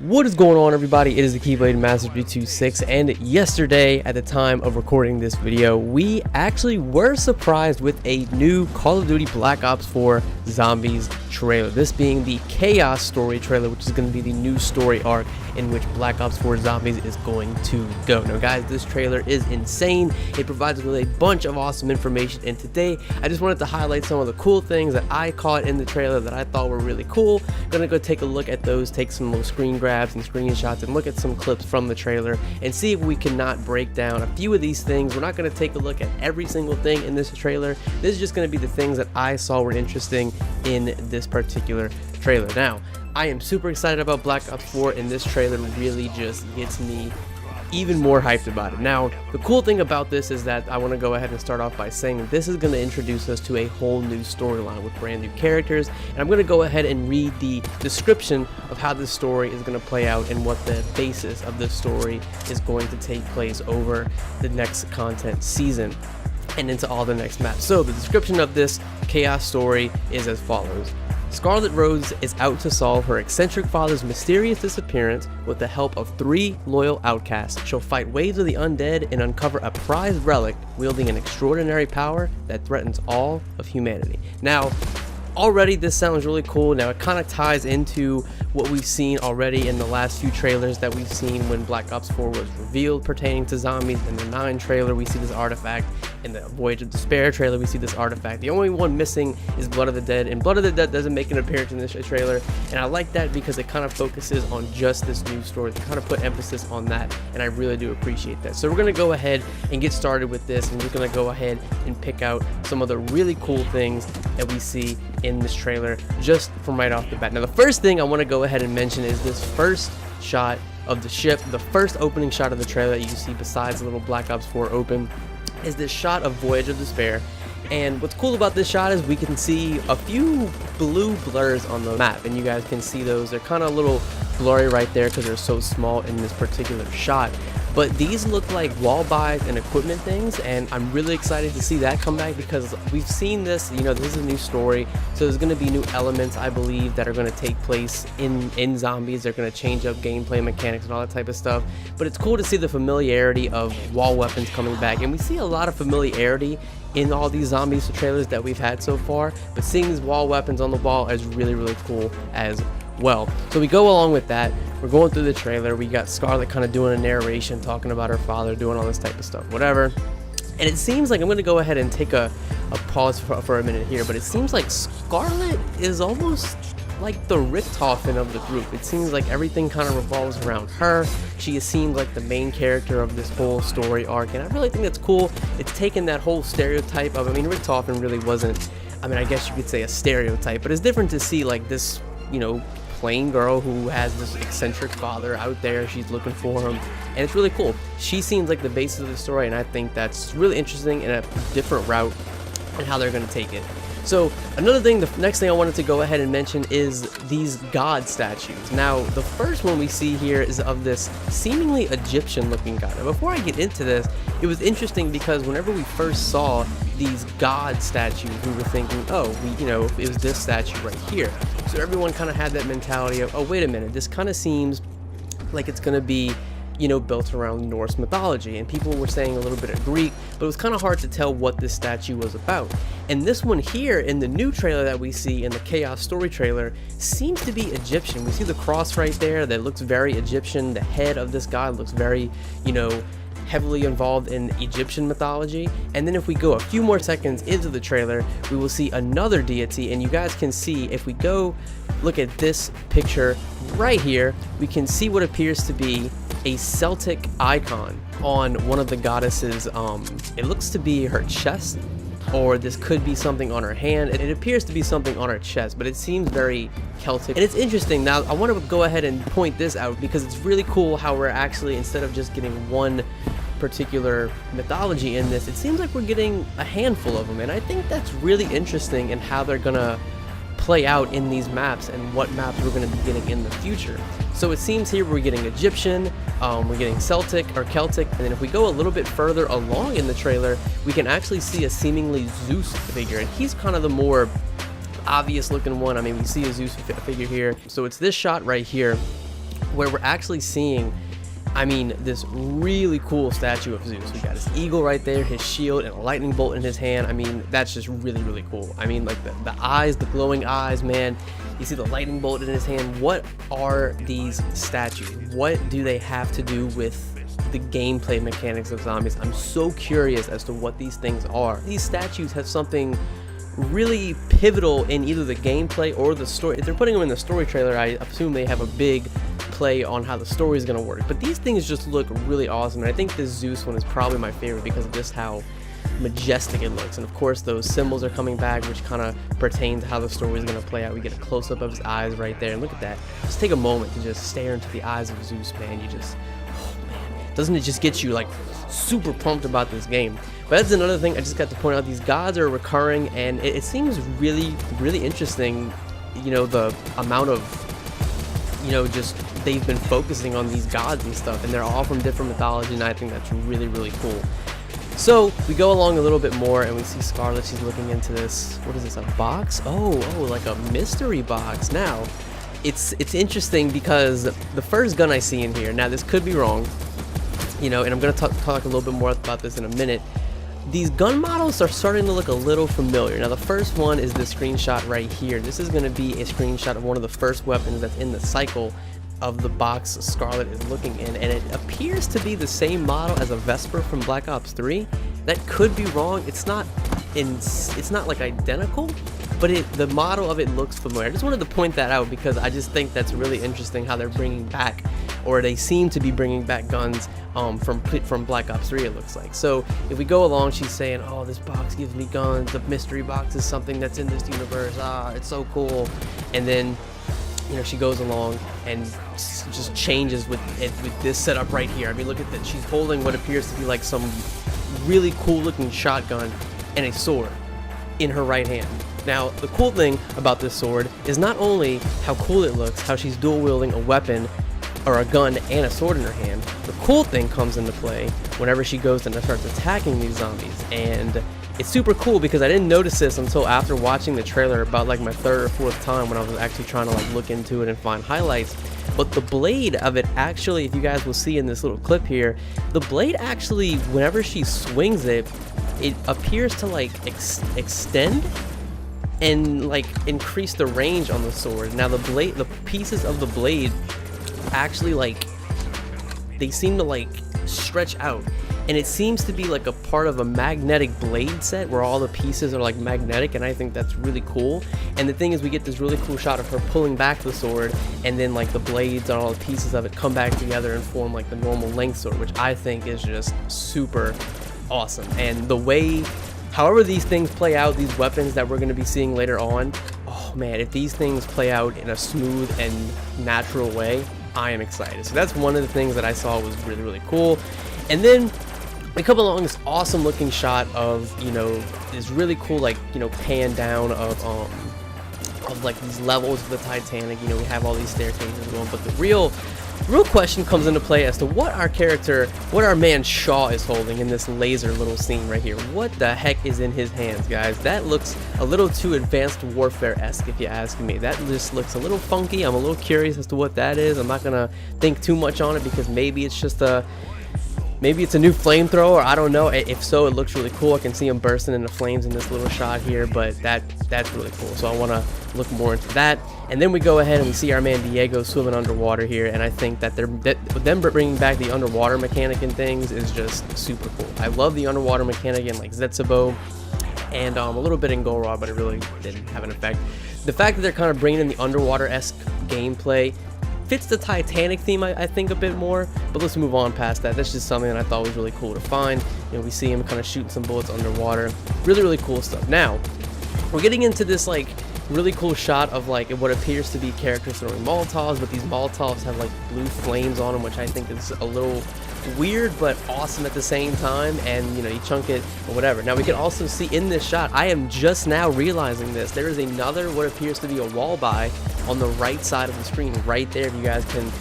What is going on, everybody? It is the Keyblade Master 326, and yesterday at the time of recording this video we actually were surprised with a new Call of Duty Black Ops 4 Zombies trailer, this being the Chaos Story trailer, which is going to be the new story arc in which Black Ops 4 Zombies is going to go. Now guys, this trailer is insane. It provides us with a bunch of awesome information, and today I just wanted to highlight some of the cool things that I caught in the trailer that I thought were really cool. Gonna go take a look at those, take some little screen grabs and screenshots, and look at some clips from the trailer and see if we cannot break down a few of these things. We're not going to take a look at every single thing in this trailer. This is just going to be the things that I saw were interesting in this particular trailer. Now, I am super excited about Black Ops 4, and this trailer really just gets me even more hyped about it. Now, the cool thing about this is that I want to go ahead and start off by saying that this is going to introduce us to a whole new storyline with brand new characters, and I'm going to go ahead and read the description of how this story is going to play out and what the basis of this story is going to take place over the next content season and into all the next maps. So the description of this Chaos Story is as follows. Scarlet Rose is out to solve her eccentric father's mysterious disappearance with the help of 3 loyal outcasts. She'll fight waves of the undead and uncover a prized relic wielding an extraordinary power that threatens all of humanity. Now, already this sounds really cool. Now it kind of ties into what we've seen already in the last few trailers that we've seen when Black Ops 4 was revealed pertaining to zombies. In the 9 trailer we see this artifact, in the Voyage of Despair trailer we see this artifact. The only one missing is Blood of the Dead, and Blood of the Dead doesn't make an appearance in this trailer, and I like that because it kind of focuses on just this new story. They kind of put emphasis on that, and I really do appreciate that. So we're going to go ahead and get started with this, and we're going to go ahead and pick out some of the really cool things that we see in this trailer just from right off the bat. Now the first thing I want to go ahead and mention is this first shot of the ship. The first opening shot of the trailer that you see besides the little Black Ops 4 open is this shot of Voyage of Despair. And what's cool about this shot is we can see a few blue blurs on the map, and you guys can see those. They're kind of a little blurry right there because they're so small in this particular shot. But these look like wall buys and equipment things, and I'm really excited to see that come back because we've seen this, you know, this is a new story, so there's going to be new elements, I believe, that are going to take place in zombies. They're going to change up gameplay mechanics and all that type of stuff, but it's cool to see the familiarity of wall weapons coming back, and we see a lot of familiarity in all these zombies trailers that we've had so far, but seeing these wall weapons on the wall is really, really cool as well. So we go along with that. We're going through the trailer. We got Scarlet kind of doing a narration, talking about her father, doing all this type of stuff, whatever. And it seems like, I'm going to go ahead and take a pause for a minute here, but it seems like Scarlet is almost like the Richthofen of the group. It seems like everything kind of revolves around her. She seems like the main character of this whole story arc, and I really think that's cool. It's taken that whole stereotype of, I mean, Richthofen really wasn't, I mean, I guess you could say a stereotype, but it's different to see like this, you know, plain girl who has this eccentric father out there. She's looking for him, and it's really cool. She seems like the basis of the story, and I think that's really interesting and a different route and how they're going to take it. So another thing, the next thing I wanted to go ahead and mention is these god statues. Now the first one we see here is of this seemingly Egyptian looking god. Now before I get into this, it was interesting because whenever we first saw these god statues, we were thinking, oh, you know, it was this statue right here. So everyone kind of had that mentality of, oh, wait a minute, this kind of seems like it's going to be, you know, built around Norse mythology, and people were saying a little bit of Greek, but it was kind of hard to tell what this statue was about. And this one here in the new trailer that we see in the Chaos Story trailer seems to be Egyptian. We see the cross right there that looks very Egyptian. The head of this guy looks very, you know, heavily involved in Egyptian mythology. And then if we go a few more seconds into the trailer, we will see another deity, and you guys can see, if we go look at this picture right here, we can see what appears to be a Celtic icon on one of the goddesses. It looks to be her chest, or this could be something on her hand. It appears to be something on her chest, but it seems very Celtic, and it's interesting. Now I want to go ahead and point this out because it's really cool how we're actually, instead of just getting one particular mythology in this, it seems like we're getting a handful of them, and I think that's really interesting in how they're gonna play out in these maps and what maps we're going to be getting in the future. So it seems here we're getting Egyptian, we're getting Celtic or Celtic, and then if we go a little bit further along in the trailer, we can actually see a seemingly Zeus figure, and he's kind of the more obvious looking one. I mean, we see a Zeus figure here. So it's this shot right here where we're actually seeing, I mean, this really cool statue of Zeus. We got his eagle right there, his shield, and a lightning bolt in his hand. I mean, that's just really, really cool. I mean, like the eyes, the glowing eyes, man. You see the lightning bolt in his hand. What are these statues? What do they have to do with the gameplay mechanics of Zombies? I'm so curious as to what these things are. These statues have something really pivotal in either the gameplay or the story. If they're putting them in the story trailer, I assume they have a big play on how the story is going to work. But these things just look really awesome, and I think this Zeus one is probably my favorite because of just how majestic it looks. And of course those symbols are coming back, which kind of pertain to how the story is going to play out. We get a close-up of his eyes right there, and look at that. Just take a moment to just stare into the eyes of Zeus, man. You just, oh man, doesn't it just get you like super pumped about this game? But that's another thing I just got to point out. These gods are recurring, and it seems really, really interesting, you know, the amount of, you know, just they've been focusing on these gods and stuff, and they're all from different mythology, and I think that's really, really cool. So we go along a little bit more, and we see Scarlet. She's looking into this, what is this, a box? Oh, like a mystery box. Now it's interesting because the first gun I see in here, now this could be wrong, you know, and I'm going to talk a little bit more about this in a minute. These gun models are starting to look a little familiar. Now the first one is the screenshot right here. This is going to be a screenshot of one of the first weapons that's in the cycle of the box Scarlet is looking in, and it appears to be the same model as a Vesper from Black Ops 3. That could be wrong. It's not like identical, but the model of it looks familiar. I just wanted to point that out because I just think that's really interesting how they're bringing back, or they seem to be bringing back guns from Black Ops 3, it looks like. So if we go along, she's saying, oh, this box gives me guns, the mystery box is something that's in this universe, it's so cool. And then, you know, she goes along and just changes with this setup right here. I mean, look at that. She's holding what appears to be like some really cool looking shotgun and a sword in her right hand. Now, the cool thing about this sword is not only how cool it looks, how she's dual wielding a weapon or a gun and a sword in her hand. The cool thing comes into play whenever she goes and starts attacking these zombies, and it's super cool because I didn't notice this until after watching the trailer about like my third or fourth time when I was actually trying to like look into it and find highlights. But the blade of it actually, if you guys will see in this little clip here, the blade actually, whenever she swings it, it appears to like extend and like increase the range on the sword. Now the pieces of the blade actually like, they seem to like stretch out, and it seems to be like a part of a magnetic blade set where all the pieces are like magnetic, and I think that's really cool. And the thing is, we get this really cool shot of her pulling back the sword, and then like the blades and all the pieces of it come back together and form like the normal length sword, which I think is just super awesome. And the way, however these things play out, these weapons that we're going to be seeing later on, oh man, if these things play out in a smooth and natural way, I am excited. So that's one of the things that I saw was really, really cool. And then we come along this awesome looking shot of, you know, this really cool, like, you know, pan down of like these levels of the Titanic. You know, we have all these staircases going, but the real question comes into play as to what our man Shaw is holding in this laser little scene right here. What the heck is in his hands, guys? That looks a little too Advanced Warfare-esque, if you ask me. That just looks a little funky. I'm a little curious as to what that is. I'm not gonna think too much on it because maybe it's just maybe it's a new flamethrower, I don't know. If so, it looks really cool. I can see him bursting into flames in this little shot here, but that's really cool. So I want to look more into that. And then we go ahead and we see our man Diego swimming underwater here, and I think that them bringing back the underwater mechanic and things is just super cool. I love the underwater mechanic in like Zetsubou and a little bit in Golrod, but it really didn't have an effect. The fact that they're kind of bringing in the underwater-esque gameplay fits the Titanic theme, I think, a bit more, but let's move on past that. That's just something that I thought was really cool to find. You know, we see him kind of shooting some bullets underwater. Really, really cool stuff. Now, we're getting into this, like, really cool shot of, like, what appears to be characters throwing Molotovs, but these Molotovs have, like, blue flames on them, which I think is a little weird but awesome at the same time, and you know, you chunk it or whatever. Now we can also see in this shot, I am just now realizing this, there is another what appears to be a wall buy on the right side of the screen right there. If you guys can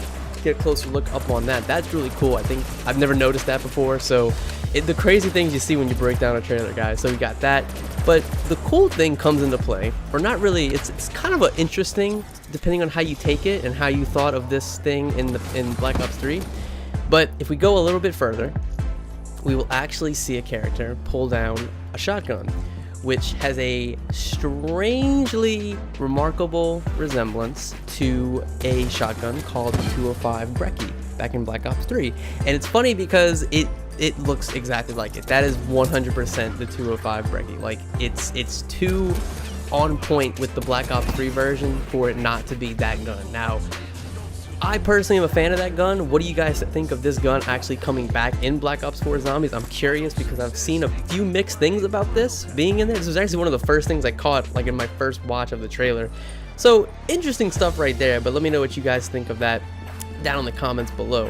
get a closer look up on that. That's really cool. I think I've never noticed that before. So the crazy things you see when you break down a trailer, guys. So we got that, but the cool thing comes into play, or not really. It's kind of a interesting, depending on how you take it and how you thought of this thing in Black Ops 3. But if we go a little bit further, we will actually see a character pull down a shotgun, which has a strangely remarkable resemblance to a shotgun called the 205 Brecci back in Black Ops 3. And it's funny because it looks exactly like it. That is 100% the 205 Brecci. Like, it's too on point with the Black Ops 3 version for it not to be that gun. Now, I personally am a fan of that gun. What do you guys think of this gun actually coming back in Black Ops 4 Zombies? I'm curious because I've seen a few mixed things about this being in there. This was actually one of the first things I caught, like, in my first watch of the trailer. So, interesting stuff right there, but let me know what you guys think of that down in the comments below.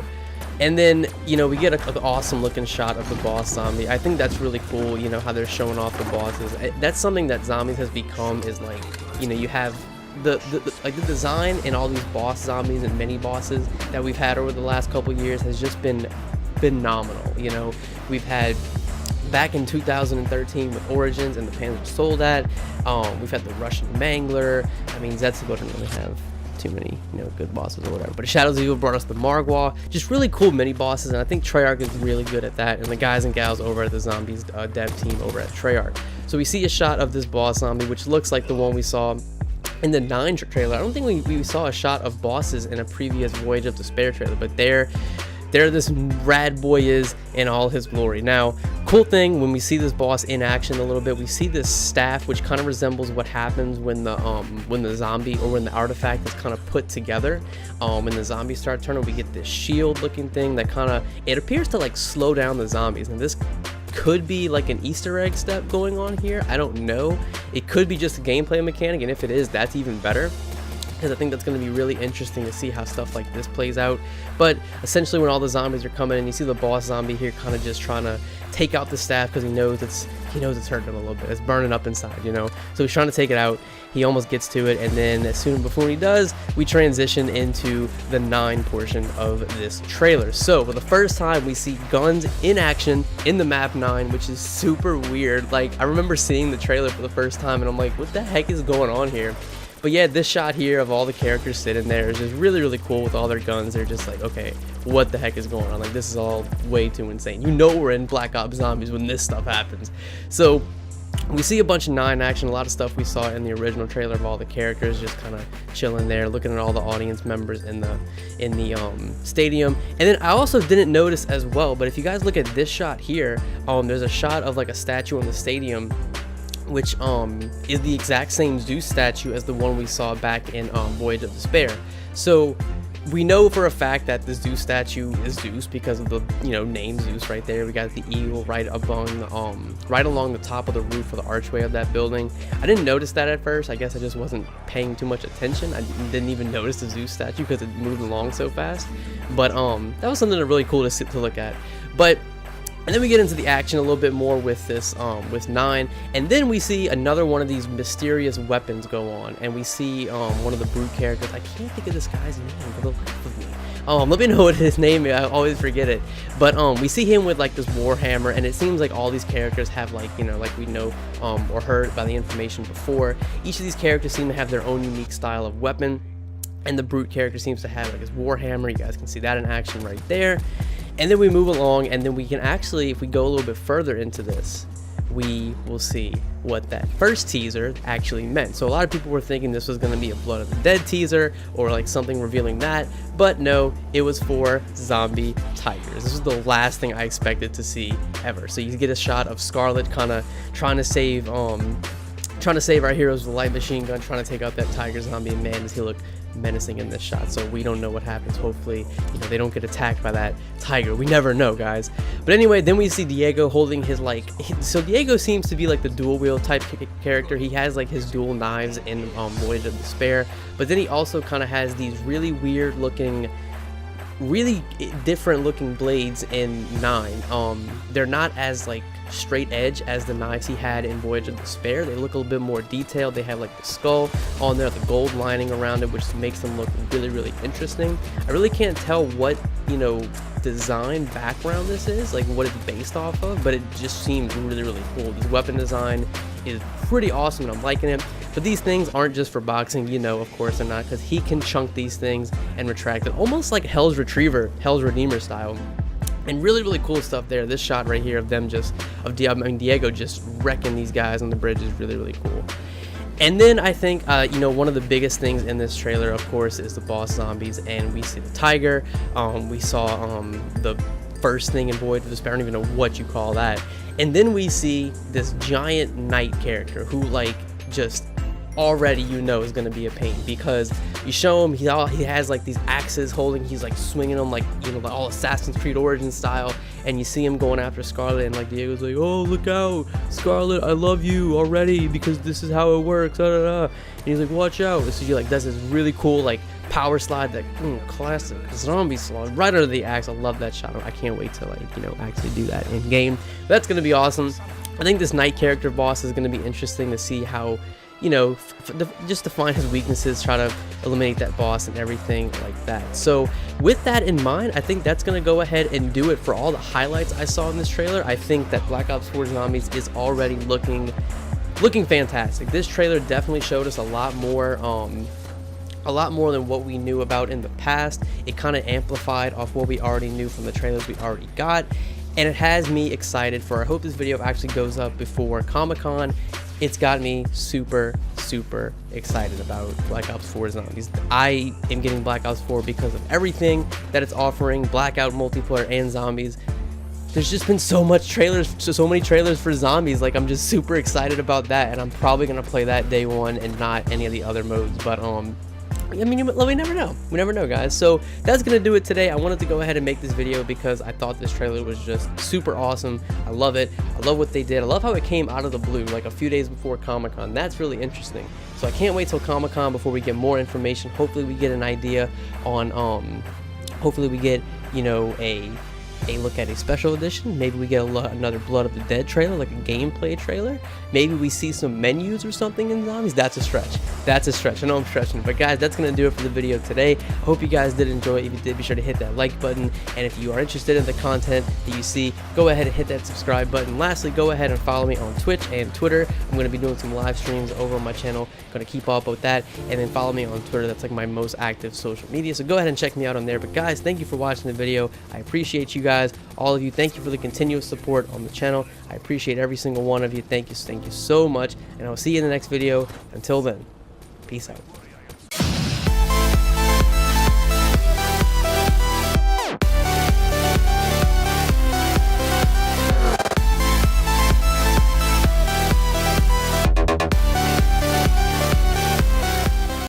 And then, you know, we get an awesome looking shot of the boss zombie. I think that's really cool, you know, how they're showing off the bosses. That's something that Zombies has become, is like, you know, you have the design in all these boss zombies and mini bosses that we've had over the last couple years has just been phenomenal. You know, we've had back in 2013 with Origins and the Panzer Soldat. We've had the Russian Mangler. I mean, Zetsubo didn't really have too many, you know, good bosses or whatever, but Shadows of Evil brought us the Margwa. Just really cool mini bosses, and I think Treyarch is really good at that, and the guys and gals over at the Zombies dev team over at Treyarch. So we see a shot of this boss zombie, which looks like the one we saw in the 9 trailer. I don't think we saw a shot of bosses in a previous Voyage of Despair trailer, but there this rad boy is in all his glory. Now, cool thing, when we see this boss in action a little bit, we see this staff, which kind of resembles what happens when the zombie, or when the artifact is kind of put together. When the zombies start turning, we get this shield looking thing that kind of, it appears to like slow down the zombies, and this could be like an Easter egg step going on here. I don't know. It could be just a gameplay mechanic, and if it is, that's even better, because I think that's going to be really interesting to see how stuff like this plays out. But essentially, when all the zombies are coming in, you see the boss zombie here kind of just trying to take out the staff because he knows it's hurting him a little bit. It's burning up inside, you know. So he's trying to take it out. He almost gets to it, and then before he does, we transition into the 9 portion of this trailer. So for the first time, we see guns in action in the map 9, which is super weird. Like, I remember seeing the trailer for the first time, and I'm like, what the heck is going on here? But yeah, this shot here of all the characters sitting there is just really, really cool with all their guns. They're just like, okay, what the heck is going on? Like, this is all way too insane. You know we're in Black Ops Zombies when this stuff happens. So we see a bunch of 9 action, a lot of stuff we saw in the original trailer of all the characters just kind of chilling there, looking at all the audience members in the stadium. And then I also didn't notice as well, but if you guys look at this shot here, there's a shot of like a statue in the stadium, which is the exact same Zeus statue as the one we saw back in Voyage of Despair. So we know for a fact that the Zeus statue is Zeus because of the, you know, name Zeus right there. We got the eagle right along the top of the roof of the archway of that building. I didn't notice that at first. I guess I just wasn't paying too much attention. I didn't even notice the Zeus statue because it moved along so fast. But that was something really cool to look at. And then we get into the action a little bit more with this, with 9, and then we see another one of these mysterious weapons go on, and we see one of the brute characters. I can't think of this guy's name for the life of me. Let me know what his name is. I always forget it. But we see him with like this warhammer, and it seems like all these characters have, like, you know, like we know or heard by the information before. Each of these characters seem to have their own unique style of weapon, and the brute character seems to have like his warhammer. You guys can see that in action right there. And then we move along, and then we can actually, if we go a little bit further into this, we will see what that first teaser actually meant. So a lot of people were thinking this was going to be a Blood of the Dead teaser, or like something revealing that, but no, it was for zombie tigers. This was the last thing I expected to see ever. So you get a shot of Scarlet kind of trying to save our heroes with a light machine gun, trying to take out that tiger zombie, and man, does he look menacing in this shot. So we don't know what happens. Hopefully, you know, they don't get attacked by that tiger. We never know, guys. But anyway, then we see Diego holding his, like, so Diego seems to be like the dual wield type character. He has like his dual knives in Voyage of Despair, but then he also kind of has these really weird looking, really different looking blades in 9. They're not as like straight edge as the knives he had in Voyage of Despair. They look a little bit more detailed. They have like the skull on there, the gold lining around it, which makes them look really, really interesting. I really can't tell what, you know, design background this is, like what it's based off of, but it just seems really, really cool. This weapon design is pretty awesome and I'm liking it. But these things aren't just for boxing, you know, of course they're not, because he can chunk these things and retract it, almost like Hell's Redeemer style. And really, really cool stuff there. This shot right here of them Diego just wrecking these guys on the bridge is really, really cool. And then I think, you know, one of the biggest things in this trailer, of course, is the boss zombies. And we see the tiger. We saw the first thing in Void of Despair. I don't even know what you call that. And then we see this giant knight character who, like, just already you know is going to be a pain, because you show him he has like these axes holding, he's like swinging them like, you know, like all Assassin's Creed Origins style, and you see him going after Scarlet, and like Diego's like, oh look out Scarlet, I love you already because this is how it works, da, da, da. And he's like, watch out. So he like does this really cool like power slide, that classic zombie slide right under the axe. I love that shot. I can't wait to, like, you know, actually do that in game. That's going to be awesome. I think this knight character boss is going to be interesting to see how, you know, just to find his weaknesses, try to eliminate that boss and everything like that. So with that in mind, I think that's going to go ahead and do it for all the highlights I saw in this trailer. I think that Black Ops 4 Zombies is already looking fantastic. This trailer definitely showed us a lot more than what we knew about in the past. It kind of amplified off what we already knew from the trailers we already got, and it has me excited for, I hope this video actually goes up before Comic-Con. It's got me super, super excited about Black Ops 4 Zombies. I am getting Black Ops 4 because of everything that it's offering, Blackout multiplayer and zombies. There's just been so many trailers for zombies. Like, I'm just super excited about that, and I'm probably gonna play that day one and not any of the other modes. But I mean, we never know. We never know, guys. So that's going to do it today. I wanted to go ahead and make this video because I thought this trailer was just super awesome. I love it. I love what they did. I love how it came out of the blue, like a few days before Comic-Con. That's really interesting. So I can't wait till Comic-Con before we get more information. Hopefully we get an idea on, hopefully we get, you know, a look at a special edition. Maybe we get another Blood of the Dead trailer, like a gameplay trailer. Maybe we see some menus or something in Zombies. That's a stretch. That's a stretch. I know I'm stretching, but guys, that's going to do it for the video today. I hope you guys did enjoy it. If you did, be sure to hit that like button. And if you are interested in the content that you see, go ahead and hit that subscribe button. Lastly, go ahead and follow me on Twitch and Twitter. I'm going to be doing some live streams over on my channel. Going to keep up with that. And then follow me on Twitter. That's like my most active social media. So go ahead and check me out on there. But guys, thank you for watching the video. I appreciate you guys. All of you, thank you for the continuous support on the channel. I appreciate every single one of you. Thank you so much, and I'll see you in the next video. Until then, peace out.